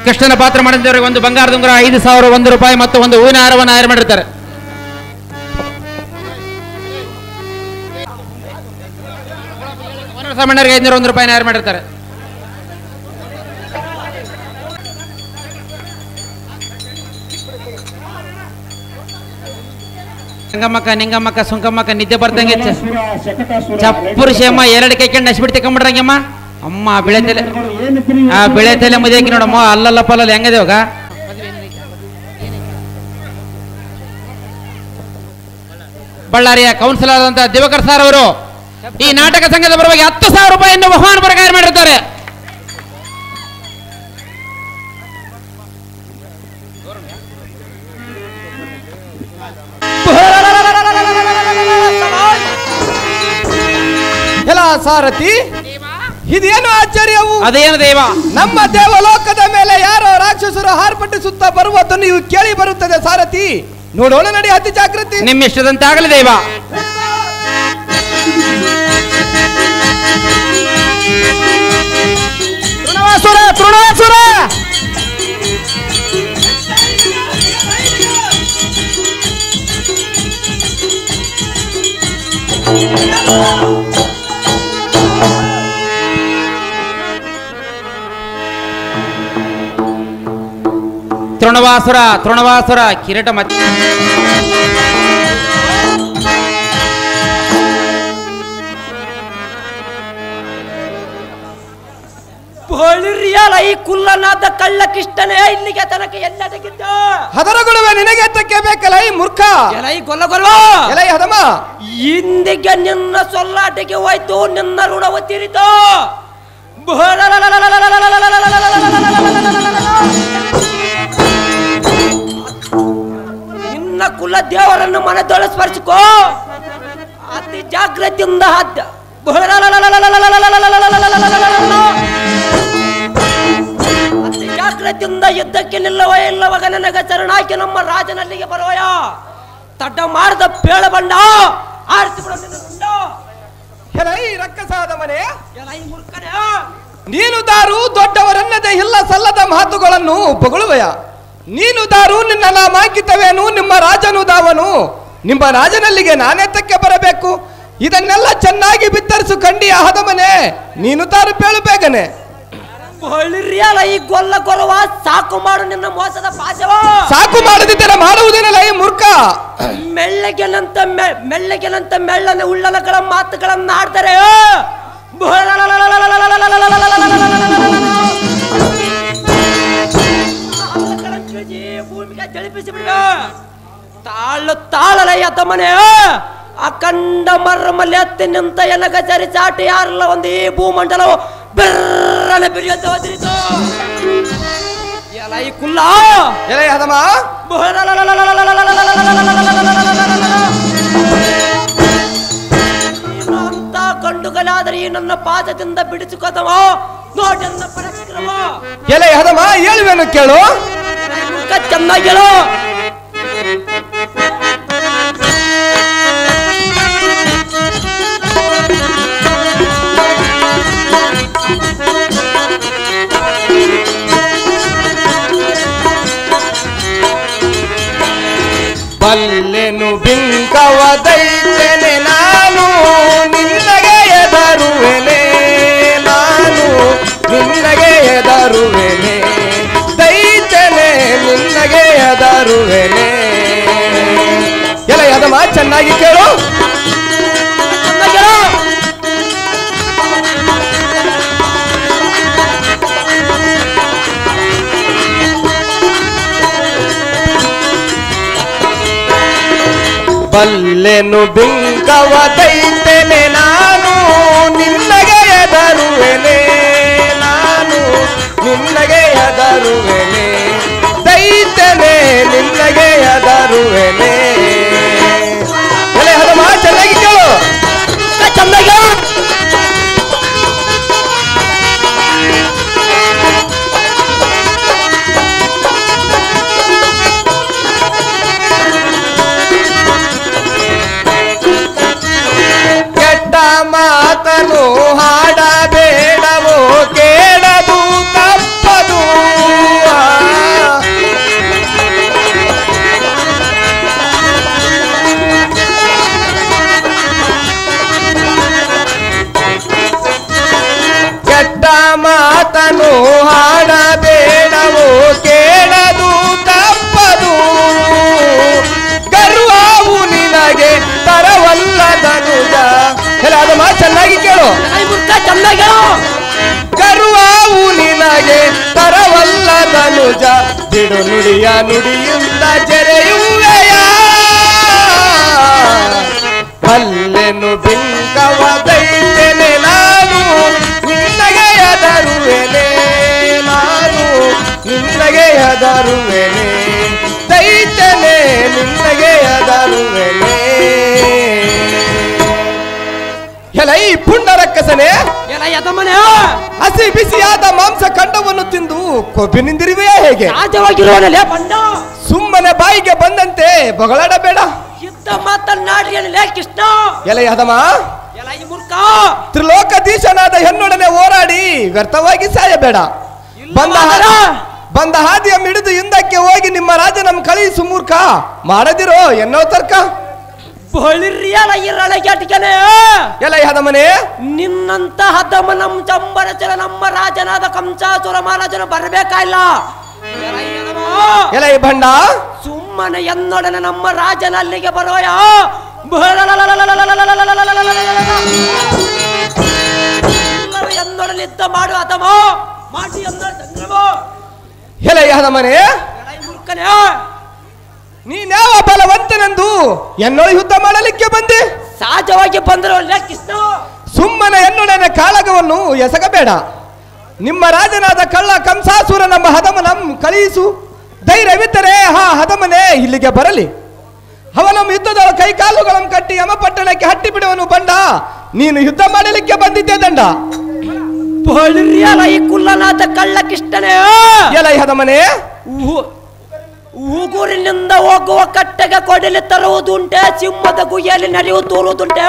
ಕೃಷ್ಣನ ಪಾತ್ರ ಮಾಡಿದವರಿಗೆ ಒಂದು ಬಂಗಾರದ ಉಂಗುರ 5,001 ರೂಪಾಯಿ ಮತ್ತು ಒಂದು ಹೂವಿನ ಹಾರವನ್ನು ತಯಾರು ಮಾಡಿರ್ತಾರೆ. ಸಾಮಾನ್ಯರಿಗೆ 501 ರೂಪಾಯಿ ತಯಾರು ಮಾಡಿರ್ತಾರೆ. ಸಂಗಮ್ಮಕ್ಕ ನಿಂಗಮ್ಮಕ್ಕ ಸುಂಕಮ್ಮಕ್ಕ ನಿದ್ದೆ ಬರ್ದಂಗೆ ಚಪ್ಪುರು ಶೇಮ 2 ಕೈ ಕಂಡು ನಶಿಬಿಟ್ಟು ತಕೊಂಡ್ಬಿಡ್ರಂಗಮ್ಮ. ಅಮ್ಮ ಬೆಳೆತಲೆ ಆ ಬೆಳೆತಲೆ ಮದುವೆಗೆ ನೋಡಮ್ಮ ಅಲ್ಲಲ್ಲ ಪಲ್ಲಲ್ಲ ಹೆಂಗದೇವಾಗ. ಬಳ್ಳಾರಿಯ ಕೌನ್ಸಿಲರ್ ಆದಂತಹ ದಿವಾಕರ್ ಸರ್ ಅವರು ಈ ನಾಟಕ ಸಂಘದ ಪರವಾಗಿ 10,000 ರೂಪಾಯಿಯನ್ನು ಬಹುಮಾನ ಪ್ರಕಾರ ಮಾಡಿರ್ತಾರೆ. ಕೆಲ ಸಾರಥಿ ಇದೇನು ಆಶ್ಚರ್ಯವು? ಅದೇನು ದೇವ? ನಮ್ಮ ದೇವಲೋಕದ ಮೇಲೆ ಯಾರೋ ರಾಕ್ಷಸರು ಹಾರ್ಪಟ್ಟಿಸುತ್ತಾ ಬರುವುದನ್ನು ಇವು ಕೇಳಿ ಬರುತ್ತದೆ ಸಾರಥಿ. ನೋಡೋಣ ನಡಿ, ಅತಿ ಜಾಗೃತಿ. ನಿಮ್ಮ ಇಷ್ಟದಂತೆ ಆಗಲಿ ದೇವ. ತೃಣವಾಸುರ ತೃಣವಾಸುರ ತೃಣವಾಸುರ ತೃಣವಾಸುರ ಕಿರೀಟ ಮತ್ತೆ ಬಳಿರಿಯಲ್ಲ ಈ ಕುಲ್ಲನಾದ ಕಳ್ಳಕಿಷ್ಟನೇ ಇಲ್ಲಿಗೆ ತನಕ ಎಲ್ಲದಕ್ಕಿದ್ದ ಹದರಗುಳುವೆ ನಿನಗೆ ಎತ್ತಕ್ಕೆ ಬೇಕಲ್ಲ ಈ ಮೂರ್ಖ. ಎಲೈ ಗೊಲ್ಲಗೊಲ್ಲ ಎಲೈ ಹದಮ ಇಂದಿಗೆ ನಿನ್ನ ಸೊಲ್ಲಾಟಿಗೆ ಹೋಯ್ತು, ನಿನ್ನ ಋಣವ ತೀರಿತು. ನಿನ್ನ ಕುಲ ದೇವರನ್ನು ಮನದೊಳ ಸ್ಪರ್ಶಿಕೋ, ಅತಿ ಜಾಗ್ರತೆಯಿಂದ ಹದ್ದ ಅತಿ ಜಾಗ್ರತೆಯಿಂದ ಯುದ್ಧಕ್ಕೆ ನಿಲ್ಲವ ಇಲ್ಲವಾಗ ನನಗ ಚರಣಾಕಿ ನಮ್ಮ ರಾಜನಲ್ಲಿಗೆ ಬರುವಯ ತಡ್ಡ ಮಾಡಿದ ಪೇಳ ಬಂಡ ಆರಿಸಿ ಬಿಡ. ಎಲೈ ರಕ್ಕಸಾದ ಮನೆ, ಎಲೈ ಮೂರ್ಖನೇ, ನೀನು ದಾರು ದೊಡ್ಡವರನ್ನದೇ ಇಲ್ಲ ಸಲ್ಲದ ಮಾತುಗಳನ್ನು ಬೊಗಳುವೆಯ. ನೀನು ದಾರು ನಿನ್ನ ನಾಮಾಂಕಿತವೇನು, ನಿಮ್ಮ ರಾಜನು ದಾವನು ನಿಮ್ಮ ರಾಜನಲ್ಲಿಗೆ ನಾನೆತ್ತಕ್ಕೆ ಬರಬೇಕು? ಇದನ್ನೆಲ್ಲ ಚೆನ್ನಾಗಿ ಬಿತ್ತರಿಸು ಕಂಡಿಯ ಹದಮನೆ, ನೀನು ತಾರು ಬೇಳು ಬೇಗನೆ. ಬಳಿರಿಯಲ್ಲ ಈ ಗೊಲ್ಲ ಗೊರವ, ಸಾಕು ಮಾಡು ನಿನ್ನ ಮೋಸದ ಪಾಶವ. ಸಾಕು ಮಾಡದಿದ್ದರೆ ಮಾಡುವುದೇನಲ್ಲ ಈ ಮೂರ್ಖ. ಮೆಳ್ಳಗೆನಂತ ಮೆಳ್ಳನ ಉಳ್ಳಲಗಳ ಮಾತುಗಳನ್ನ ಆಡ್ತಾರೆ. ಭೂಮಿಗೆ ಜಳಿಪಿಸಿ ಬಿಡ. ತಾಳಲ ಯತಮನೆ ಅಖಂಡ ಮರ್ಮಲ್ಲಿ ಹತ್ತಿ ನಿಂತ ಎನಗ ಸರಿ ಚಾಟಿ ಯಾರಲ್ಲ ಒಂದು ಈ ಭೂಮಂಡಲವು ಬೆರ್ರನ ಬಿರಿಯೋದಿರಿತು. ಎಲ ಈ ಕುಲ್ಲ ಎಲೆ ಹದಮ ಅಂತ ಕಂಡುಗಳಾದರೆ ಈ ನನ್ನ ಪಾದದಿಂದ ಬಿಡಿಸಿಕೋತವ ನೋಟನ್ನ ಪರಸ್ಕ್ರಮ. ಎಲೆ ಹದಮ ಹೇಳುವೇನು ಕೇಳು. ಚೆನ್ನಾಗಿ ಹೇಳು. ಬಲ್ಲೆನು ಬಿಂಕವ ದೈತ್ಯನೆ ನಾನು ನಿನ್ನಗೆ ಎದರುವೆನೆ, ನಾನು ನಿನ್ನಗೆ ಎದರುವೆನೆ, ದೈತ್ಯನೆ ನಿನ್ನಗೆ ಎದರುವೆನೆ. ಎಲ್ಲ ಯದಮ ಚೆನ್ನಾಗಿ ಕೇಳು. ಬಲ್ಲೆನು ಬಿಂಕವ ದೈತ್ಯನೆ ನಾನು ನಿನ್ನಗೆ ಎದರುವೆನೆ, ನಾನು ನಿನ್ನಗೆ ಎದರುವೆನೆ, ದೈತ್ಯನೆ ನಿನ್ನಗೆ ಎದರುವೆನೆ. ಎಲೆ ಹದಮ ಚೆನ್ನಾಗಿ ಕೇಳು. ಚೆನ್ನಾಗಿ ಮಾತನು ಹಾಡಬೇಡವೋ ಕೇಳದು ತಪ್ಪದು. ಕೆಟ್ಟ ಮಾತನು ಹಾಡಬೇಡವೋ ಕೇಳದು ತಪ್ಪದು. ಗರ್ವವು ನಿನಗೆ ತರವಲ್ಲದನುಜ. ಅದಮ್ಮ ಚೆನ್ನಾಗಿ ಕೇಳು. ಚೆನ್ನಾಗಿ ಗರ್ವವು ನಿನಗೆ ತರವಲ್ಲದನುಜ, ಬಿಡು ನುಡಿಯ ನುಡಿಯಿಂದ ಜರೆಯುವೆಯ. ಬಲ್ಲೆನು ಬಿಂಕವ ದೈತ್ಯನೆ ನಾನು ನಿನ್ನಗೆ ಎದರುವೆನೆ, ನಾನು ನಿನ್ನಗೆ ಎದರುವೆನೆ, ದೈತ್ಯನೆ ನಿನ್ನಗೆ ಎದರುವೆನೆ. ಎಲೈ ಪುಂಡರಕ್ಕಸನೆ, ಎಲ ಯತಮನೆ ಹಸಿ ಬಿಸಿಯಾದ ಮಾಂಸ ಖಂಡವನ್ನು ತಿಂದು ಕೊಬ್ಬಿನಿಂದಿರುವೆಯೇ ಹೇಗೆ? ರಾಜವಾಗಿರುವನಲ್ಲೇ ಬಂಡ. ಸುಮ್ಮನೆ ಬಾಯಿಗೆ ಬಂದಂತೆ ಬಗಳಾಡಬೇಡ. ಯುದ್ಧ ಮಾತನ್ನಾಡಿಯಲೇ ಕೃಷ್ಣ. ಎಲೆ ಹದಮ ಎಲ ಈ ಮೂರ್ಖ, ತ್ರಿಲೋಕಧೀಶನಾದ ಹೆಣ್ಣೊಡನೆ ಹೋರಾಡಿ ವ್ಯರ್ಥವಾಗಿ ಸಾಯಬೇಡ. ಬಂದ ಹಾದಿಯ ಮಿಡಿದು ಹಿಂದಕ್ಕೆ ಹೋಗಿ ನಿಮ್ಮ ರಾಜನನ್ನು ಕಳುಹಿಸು ಮೂರ್ಖ. ಮಾಡದಿರೋ ಎನ್ನೋ ತರ್ಕ. ಬಳಿರಿಯಲ ಇರಳಗೆಟ್ಕನೆ ಎಲ ಹದಮನೆ, ನಿನ್ನಂತ ಹದಮನಂ ಚಂಬರಚಲ ನಮ್ಮ ರಾಜನಾದ ಕಂಸಾಸುರ ಮಹಾರಾಜನು ಬರಬೇಕಾಗಿಲ್ಲ. ಎಲ ಭಂಡ, ಸುಮ್ಮನೆ ಎನ್ನೊಡನೆ ನಮ್ಮ ರಾಜನ ಅಲ್ಲಿಗೆ ಬರೋಯ. ಎನ್ನೊಡನೆ ಯುದ್ಧ ಮಾಡು ಹದಮ ಮಾಡಿ ಎಲ ಹದಮನೆ, ಮೂರ್ಖನೆ ನೀನ್ಯಾವ ಬಲವಂತನೆಂದು ಎನ್ನೊಳ ಯುದ್ಧ ಮಾಡಲಿಕ್ಕೆ ಬಂದೆ? ಸಹಜವಾಗಿ ಬಂದರು ಕೃಷ್ಣ. ಸುಮ್ಮನೆ ಎನ್ನೊಡನೆ ಕಾಳಗವನ್ನು ಎಸಗಬೇಡ. ನಿಮ್ಮ ರಾಜನಾದ ಕಳ್ಳ ಕಂಸಾಸುರ ನಮ್ಮ ಹದಮನಂ ಕಳುಹಿಸು. ಧೈರ್ಯವಿದ್ದರೆ ಹದಮನೆ ಇಲ್ಲಿಗೆ ಬರಲಿ. ಅವನ ಯುದ್ಧದ ಕೈಕಾಲುಗಳನ್ನು ಕಟ್ಟಿ ಯಮಪಟ್ಟಣಕ್ಕೆ ಹಟ್ಟಿ ಬಿಡುವನು ಬಂಡ. ನೀನು ಯುದ್ಧ ಮಾಡಲಿಕ್ಕೆ ಬಂದಿದ್ದೆ ದಂಡ. ಈ ಕುಲ್ಲನಾದ ಕಳ್ಳ ಕೃಷ್ಣನೇ ಎಲ ಹದಮನೆ, ಊಗೂರಿನಿಂದ ಹೋಗುವ ಕಟ್ಟೆಗೆ ಕೊಡಲಿ ತರುವುದುಂಟೆ, ಸಿಂಹದ ಗುಯ್ಯಲ್ಲಿ ನಡೆಯುವ ತೋರುವುದುಂಟೆ.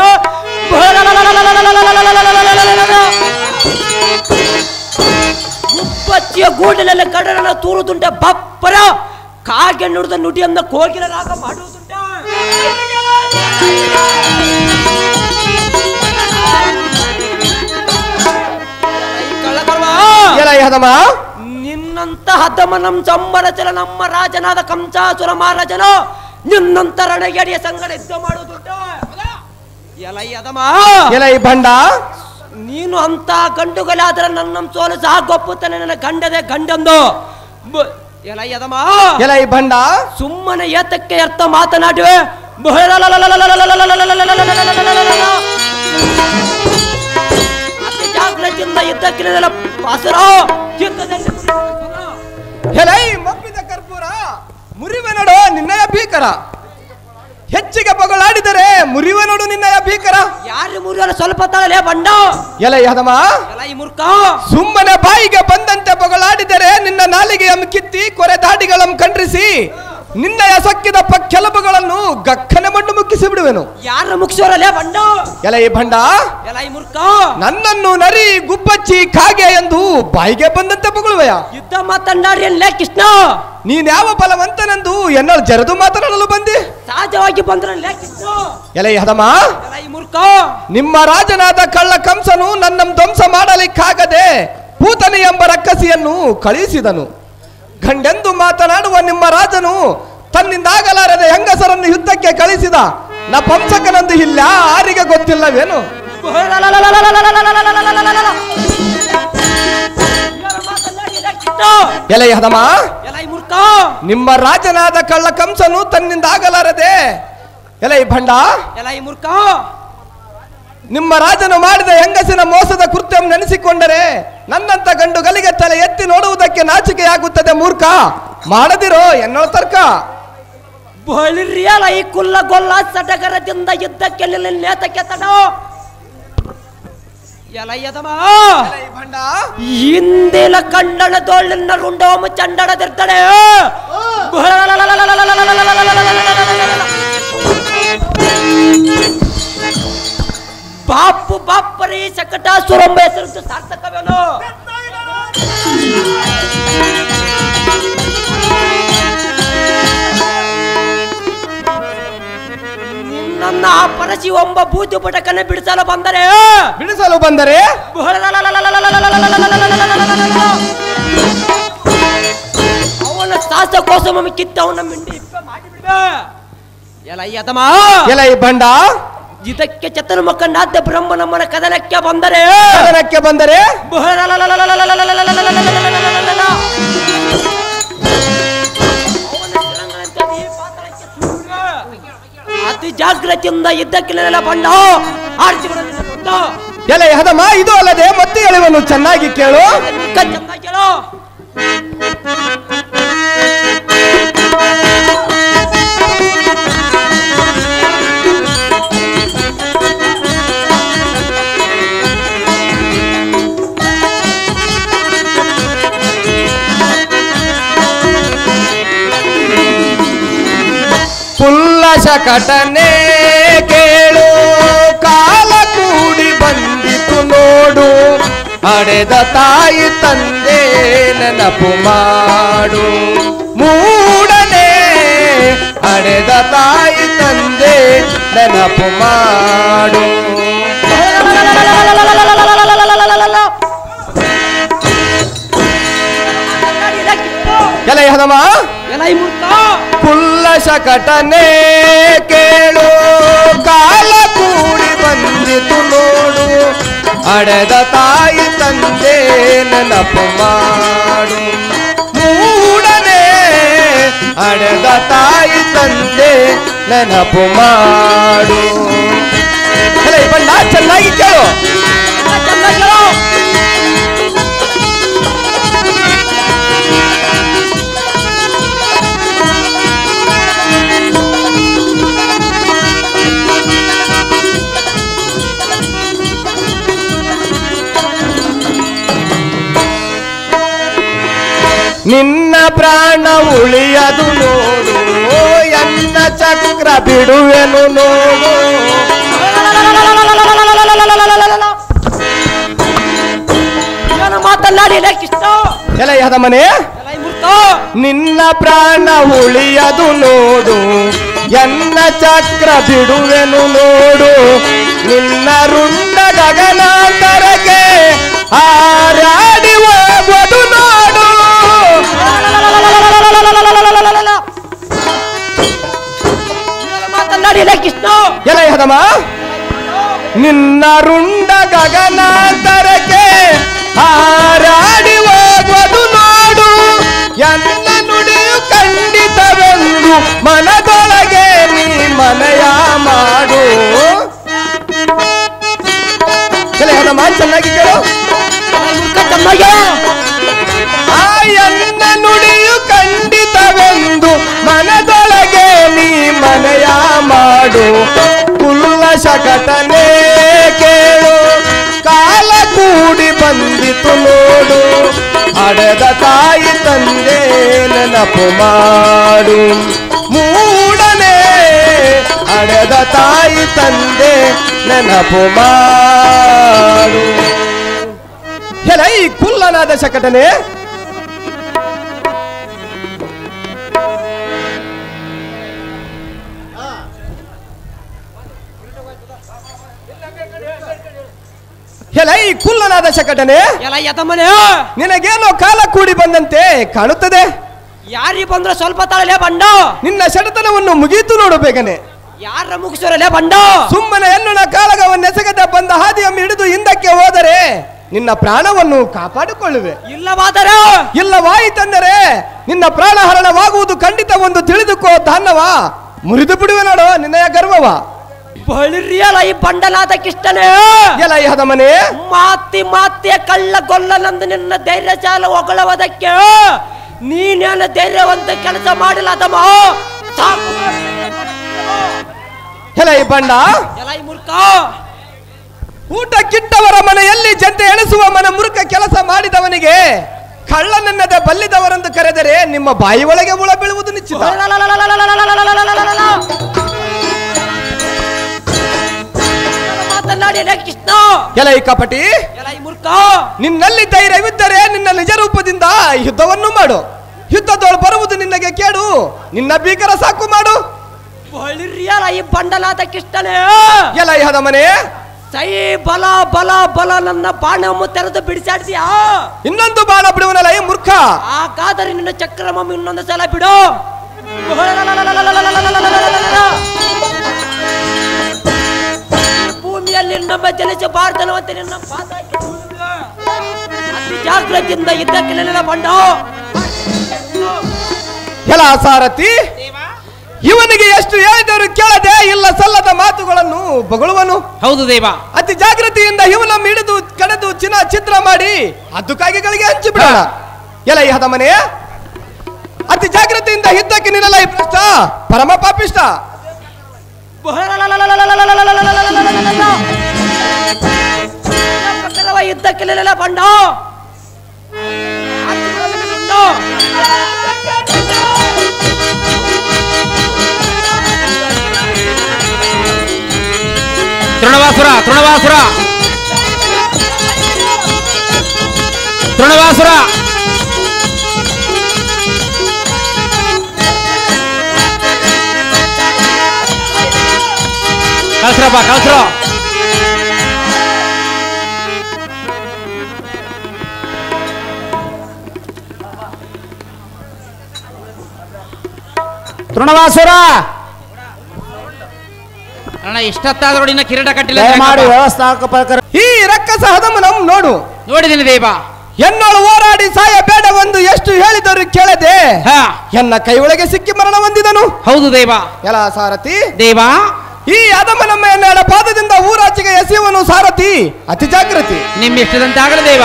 ಮುಪ್ಪತ್ತಿಯ ಗೂಡಿನಲ್ಲಿ ಕಡಲನ್ನು ತೂರುವುದುಂಟೆ. ಬಪ್ಪರ ಕಾಗೆ ನುಡಿದ ನುಡಿಯನ್ನ ಕೋಗಿಲರಾಗ ಮಾಡುವುದುಂಟೆ. ಎಲ ಹದಮ ನಿನ್ನಂತ ಹದಮ ನಮ್ ಸಂಬರಚಲ ನಮ್ಮ ರಾಜನಾದ ಕಂಸಾಸುರ ಮಹಾರಾಜನು ನಿನ್ನಂತ ರಣಗೆಡಿಯ ಸಂಗಡ ಯುದ್ಧ ಮಾಡುವುದುಂಟು. ಎಲೈ ಹದಮ ಎಲೈ ಭಂಡ ನೀನು ಅಂತ ಗಂಡುಗಳಾದ್ರೆ ನನ್ನ ಸೋಲು ಸಹ ಗೊಪ್ಪುತ್ತಾನೆ ನನ್ನ ಗಂಡದೆ ಗಂಡಂದು. ಎಲೈ ಹದಮ ಎಲೈ ಭಂಡ ಸುಮ್ಮನೆ ಏತಕ್ಕೆ ಅರ್ಥ ಮಾತನಾಡುವೆ. ಅತಿ ಜಾಗ್ರತೆಯಿಂದ ಯುದ್ಧಕ್ಕಿನ ಹಸುರು ಯುದ್ಧದಲ್ಲಿ ಎಲೈ ಮಪ್ಪಿದ ಕರ್ಪೂರ ಮುರಿವೆ ನೋಡು ನಿನ್ನಯ ಭೀಕರ. ಹೆಚ್ಚಿಗೆ ಬೊಗಳಾಡಿದರೆ ಮುರಿವೆ ನೋಡು ನಿನ್ನಯ ಭೀಕರ. ಯಾರು ಮುರಿಯಲು ಸ್ವಲ್ಪ ತಾಳಲೇ ಬಂಡ. ಎಲೈ ಹದಮ ಎಲೈ ಮೂರ್ಖ ಸುಮ್ಮನೆ ಬಾಯಿಗೆ ಬಂದಂತೆ ಬೊಗಳಾಡಿದರೆ ನಿನ್ನ ನಾಲಿಗೆಯನ್ನು ಕಿತ್ತಿ ಕೊರೆ ದಾಡಿಗಳನ್ನು ಖಂಡ್ರಿಸಿ ನಿನ್ನಯ ಸೊಕ್ಕಿದ ಕೆಲಬುಗಳನ್ನು ಗಕ್ಕನೆ ಮಣ್ಣು ಮುಕ್ಕಿಸಿ ಬಿಡುವೆನು. ಯಾರು ಮುಗಿಸೋರಲ್ಲೇ ಬಂಡ. ಎಲೈ ಭಂಡ ಎಲೈ ಮೂರ್ಖ ನನ್ನನ್ನು ನರಿ ಗುಬ್ಬಚ್ಚಿ ಕಾಗೆ ಎಂದು ಬಾಯಿಗೆ ಬಂದಂತೆ ಬೊಗಳುವೆಯ. ಯುದ್ಧ ಮಾತನಾಡಿ ಅಲ್ಲೇ ಕೃಷ್ಣ ನೀನ್ ಯಾವ ಬಲವಂತನೆಂದು ಎನ್ನಳು ಜರೆದು ಮಾತನಾಡಲು ಬಂದಿ. ಸಹಜವಾಗಿ ಬಂದ್ರಲ್ಲೇ ಕೃಷ್ಣ. ಎಲೈ ಹದಮ ಎಲೈ ಮೂರ್ಖ ನಿಮ್ಮ ರಾಜನಾದ ಕಳ್ಳ ಕಂಸನು ನನ್ನ ಧ್ವಂಸ ಮಾಡಲಿಕ್ಕಾಗದೆ ಪೂತನಿ ಎಂಬ ರಕ್ಕಸಿಯನ್ನು ಕಳುಹಿಸಿದನು. ಗಂಡೆಂದು ಮಾತನಾಡುವ ನಿಮ್ಮ ರಾಜನು ತನ್ನಿಂದಾಗಲಾರದೆ ಹೆಂಗಸರನ್ನು ಯುದ್ಧಕ್ಕೆ ಕಳಿಸಿದ ನಪಂಸಕನಂದು ಇಲ್ಲ ಯಾರಿಗೆ ಗೊತ್ತಿಲ್ಲವೇನು? ಎಲೈ ಹದಮ ಎಲೈ ಮೂರ್ಖ ನಿಮ್ಮ ರಾಜನಾದ ಕಳ್ಳ ಕಂಸನು ತನ್ನಿಂದಾಗಲಾರದೆ ಎಲೈ ಭಂಡ ಎಲೈ ಮೂರ್ಖ ನಿಮ್ಮ ರಾಜನು ಮಾಡಿದ ಹೆಂಗಸಿನ ಮೋಸದ ಕೃತ್ಯ ನೆನೆಸಿಕೊಂಡರೆ ನನ್ನಂತ ಗಂಡು ಗಲಿಗೆ ತಲೆ ಎತ್ತಿ ನೋಡುವುದಕ್ಕೆ ನಾಚಿಕೆಯಾಗುತ್ತದೆ. ಮೂರ್ಖ ಮಾಡದಿರೋ ಎನ್ನೋ ತರ್ಕ. ಬಳಿರಿಯಲ ಈ ಕುಲ್ಲ ಗೊಲ್ಲ ಸಡಗರದಿಂದ ಯುದ್ಧಕ್ಕೆ ನೇತಕ್ಕೆ ತಡ. ಎಲಯ್ಯದಮ ಭಂಡ ಹಿಂದಿನ ಕಂಡನ ತೋಳಿನ ರುಂಡೋಮ ಚಂಡಡದಿರ್ತಾಳೆ. ಬಾಪು ಬಾಪರಿ ಶಕಟಾಸುರಂಬ ಹೆಸರು ಸಾರ್ಥಕವೇನು? ನಿನ್ನ ಪರಶಿ ಒಬ್ಬ ಬೂದಿ ಪಟಕನೆ ಬಿಡಿಸಲು ಬಂದರೆ ಅವನ ಸಾಸಕೋಸ ಕಿತ್ತವನ ಮಿಂಡಿ ಮಾಡಿಬಿಡ. ಎಲಯ್ಯದಮ ಎಲೈ ಭಂಡ ಇದಕ್ಕೆ ಚತುರ್ಮುಖನಾದ ಬ್ರಹ್ಮ ನಮ್ಮನ ಕದನಕ್ಕೆ ಬಂದರೆ ಅತಿ ಜಾಗ್ರತೆಯಿಂದ ಇದ್ದಕ್ಕಿಲ್ಲ ಬಂಡ ಆರ್ತಿಗಳನ್ನು ಎಲೈ ಹದಮ ಇದು ಅಲ್ಲದೆ ಮತ್ತೆ ಎಳೆವನು ಚೆನ್ನಾಗಿ ಕೇಳು. ಚೆನ್ನಾಗಿ ಕೇಳು. ಪುಲ್ಲ ಶಕಟನೆ ಕೇಳು ಕಾಲ ಕೂಡಿ ಬಂದಿತು ನೋಡು ಅಡೆದ ತಾಯಿ ತಂದೆ ನೆನಪು ಮಾಡು ಮೂಡನೆ ಅಡೆದ ತಾಯಿ ತಂದೆ ನೆನಪು ಮಾಡು. ಎಲೈ ಹದಮ ಎಲೈ ಮೂರ್ಖ ಪುಲ್ಲ ಶಕಟನೆ ಕೇಳು ಕಾಲ ಕೂಡಿ ಬಂದಿತು ನೋಡು ಅಡೆದ ತಾಯಿ ತಂದೆ ನೆನಪು ಮಾಡು ಮೂಡನೆ ಅಡೆದ ತಾಯಿ ತಂದೆ ನೆನಪು ಮಾಡು. ಎಲೈ ಬಣ್ಣ ಚೆನ್ನಾಗಿ ಕೇಳು. ಚೆನ್ನಾಗಿ ಕೇಳು. ನಿನ್ನ ಪ್ರಾಣ ಉಳಿಯದು ನೋಡು ಎನ್ನ ಚಕ್ರ ಬಿಡುವೆನು ನೋಡು. ಮಾತನಾಡಿ ಕೃಷ್ಣ. ಎಲೈ ಹದಮನೆ ಎಲೈ ಮೂರ್ಖ ನಿನ್ನ ಪ್ರಾಣ ಉಳಿಯದು ನೋಡು ಎನ್ನ ಚಕ್ರ ಬಿಡುವೆನು ನೋಡು ನಿನ್ನ ರುಂಡ ಗಗನಾಂತರಕ್ಕೆ ಹಾರಾಡಿ ಹೋಗುವುದು ನೋಡು. ಮಾತನಾಡಿಲ್ಲ ಕೃಷ್ಣ. ಎಲೆ ಹದಮ ನಿನ್ನ ರುಂಡ ಗಗನಾಂತರಕ್ಕೆ ಹಾರಾಡಿ ಹೋಗುವುದು ನೋಡು ಎನ್ನ ನುಡಿಯು ಖಂಡಿತವೆಂದು ಮನದೊಳಗೆ ನೀ ಮನೆಯ ಮಾಡು. ಎಲೆ ಹದಮ ಚೆನ್ನಾಗಿ ಕೇಳು. ಆ ಎನ್ನ ನುಡಿಯು ಖಂಡಿತವೆಂದು ಮನದೊಳಗೆ ನೀ ಮನೆಯ ಮಾಡು. ಕುಲ್ಲ ಶಕಟನೆ ಕೇಳು ಕಾಲ ಕೂಡಿ ಬಂದಿತು ನೋಡು ಅಡೆದ ತಾಯಿ ತಂದೆ ನೆನಪು ಮಾಡು. ಮೂಡನೆ ಅಡೆದ ತಾಯಿ ತಂದೆ ನೆನಪು ಮಾಡು. ಎಲ್ಲ ಈ ಕುಲ್ಲನಾದ ಶಕಟನೆ ಎಲ್ಲ ಈ ಕುಲ್ಲನಾದ ಶಕಟನೆ ಎಲ್ಲ ಯತಮನೆ ನಿನಗೇನೋ ಕಾಲ ಕೂಡಿ ಬಂದಂತೆ ಕಾಣುತ್ತದೆ. ಯಾರಿ ಬಂದ್ರೆ ಸ್ವಲ್ಪ ತಾಳಲೆ ಬಂಡ. ನಿನ್ನ ಶಟತನವನ್ನು ಮುಗೀತು ನೋಡು ಬೇಗನೆ. ಯಾರ ಮುಗಿಸೋರಲೆ ಬಂಡ. ಸುಮ್ಮನೆ ಎನ್ನುಣ ಕಾಳಗವನ್ನೆಸಗದ ಬಂದ ಹಾದಿಯನ್ನು ಹಿಡಿದು ಹಿಂದಕ್ಕೆ ಹೋದರೆ ನಿನ್ನ ಪ್ರಾಣವನ್ನು ಕಾಪಾಡಿಕೊಳ್ಳುವೆ. ಇಲ್ಲವಾಯಿತೆಂದರೆ ನಿನ್ನ ಪ್ರಾಣಹರಣವಾಗುವುದು ಖಂಡಿತ. ಒಂದು ತಿಳಿದುಕೋ ದಾನವ ಮುರಿದು ಬಿಡುವೆ ನೋಡು ನಿನ್ನಯ ಗರ್ವವ. ಬಳಿರಿಯಲ್ಲ ಈ ಬಂಡಲಾದ ಕಿಷ್ಟನೇ ಎಲ್ಲ ಈ ಹದಮನೆ ಮಾತಿ ಮಾತಿಯ ಕಳ್ಳ ಗೊಲ್ಲ ನಂದು ನಿನ್ನ ಧೈರ್ಯ ಚಾಲ ಹೊಗಳವದಕ್ಕೆ ನೀನೇನು ಧೈರ್ಯವಂತ ಕೆಲಸ ಮಾಡಿಲ್ಲ ಅದಮ್ಮ. ಸಾಕು ಎಲ್ಲ ಈ ಬಂಡ ಎಲ್ಲ ಈ ಮುರ್ಕ ಊಟ ಕಿಟ್ಟವರ ಮನೆಯಲ್ಲಿ ಜಂತೆ ಎಣಿಸುವ ಮನ ಮುರುಕ ಕೆಲಸ ಮಾಡಿದವನಿಗೆ ಕಳ್ಳನನ್ನದೆ ಬಲ್ಲಿದವರೆಂದು ಕರೆದರೆ ನಿಮ್ಮ ಬಾಯಿ ಒಳಗೆ ಮುಳ ಬೀಳುವುದು ನಿಶ್ಚಿತ. ಕೃಷ್ಣ ಎಲ್ಲ ಈ ಕಪಟಿ ಎಲ್ಲ ಈ ಮುರ್ಕ ನಿನ್ನಲ್ಲಿ ಧೈರ್ಯವಿದ್ದರೆ ನಿನ್ನ ನಿಜ ರೂಪದಿಂದ ಯುದ್ಧವನ್ನು ಮಾಡು. ಯುದ್ಧದೊಳು ಬರುವುದು ನಿನ್ನಗೆ ಕೇಡು. ನಿನ್ನ ಭೀಕರ ಸಾಕು ಮಾಡು. ಬಳಿರಿಯಲ್ಲ ಈ ಬಂಡಲಾದ ಕಿಷ್ಟನೇ ಎಲ್ಲ ಈ ಹದಮನೆ ಸೈ ಬಲ ಬಲ ಬಲ ನನ್ನ ಬಾಣವನ್ನು ತೆರೆದು ಬಿಡಿಸಾಡ್ತೀಯಾ. ಇನ್ನೊಂದು ಬಾಣ ಬಿಡುವನಲ್ಲ ಈ ಮೂರ್ಖ. ಹಾಗಾದರೆ ನಿನ್ನ ಚಕ್ರಮಮ್ಮ ಇನ್ನೊಂದು ಸಲ ಬಿಡು. ಭೂಮಿಯಲ್ಲಿ ನಮ್ಮ ಜನಿಸಿ ಬಾರ್ದನವಂತೆ ನಿನ್ನ ಪಾದ ಅತಿ ಜಾಗ್ರತೆಯಿಂದ ಇದ್ದಕ್ಕೆ ನನ್ನ ಬಂಡ. ಎಲ್ಲ ಸಾರಥಿ ಇವನಿಗೆ ಎಷ್ಟು ಹೇಳಿದರೂ ಕೇಳದೆ ಇಲ್ಲ ಸಲ್ಲದ ಮಾತುಗಳನ್ನು ಬಗಳುವನು. ಹೌದು ದೇವ. ಅತಿ ಜಾಗೃತಿಯಿಂದ ಇವನ ಹಿಡಿದು ಕಡೆದು ಚಿತ್ರ ಮಾಡಿ ಹದ್ದುಕಾಗಿಗಳಿಗೆ ಹಂಚಿ ಬಿಡೋಣ. ಎಲ್ಲ ಈ ಹದಮನೆ ಅತಿ ಜಾಗೃತಿಯಿಂದ ಇದ್ದಕ್ಕೆ ನಿನ್ನಲ್ಲ ಈ ಭ್ರಷ್ಟ ಪರಮ ಪಾಪಿಷ್ಟ. ಇದ್ದಕ್ಕೆ ಬಂಡ ತೃಣವಾಸುರ ತೃಣವಾಸುರ ತೃಣವಾಸುರ ಕಳ್ಸ್ರಪ್ಪ ಕಳ್ಸ್ರೋ. ತೃಣವಾಸುರ ಅಣ್ಣ ಇಷ್ಟತ್ತಾದ್ರೂ ನಿನ್ನ ಕಿರೀಟ ಕಟ್ಟಿಲ್ಲ. ಮಾಡಿ ವ್ಯವಸ್ಥಾಪಕರ ಈ ರಕ್ಕಸ ಹದಮನಂ ನೋಡು. ನೋಡಿದ್ದೀನಿ ದೇವ. ಎನ್ನೋಳು ಹೋರಾಡಿ ಸಾಯಬೇಡವೆಂದು ಎಷ್ಟು ಹೇಳಿದರು ಕೇಳದೆ ಎನ್ನ ಕೈ ಒಳಗೆ ಸಿಕ್ಕಿ ಮರಣ ಹೊಂದಿದನು. ಹೌದು ದೇವ. ಎಲ್ಲ ಸಾರಥಿ ದೇವ ಈ ಅದಮನಮ್ಮ ಎನ್ನ ಪಾದದಿಂದ ಊರಾಚೆಗೆ ಎಸೆಯುವನು ಸಾರಥಿ. ಅತಿ ಜಾಗೃತಿ. ನಿಮ್ಮ ಇಷ್ಟದಂತೆ ಆಗಲ್ಲ ದೇವ.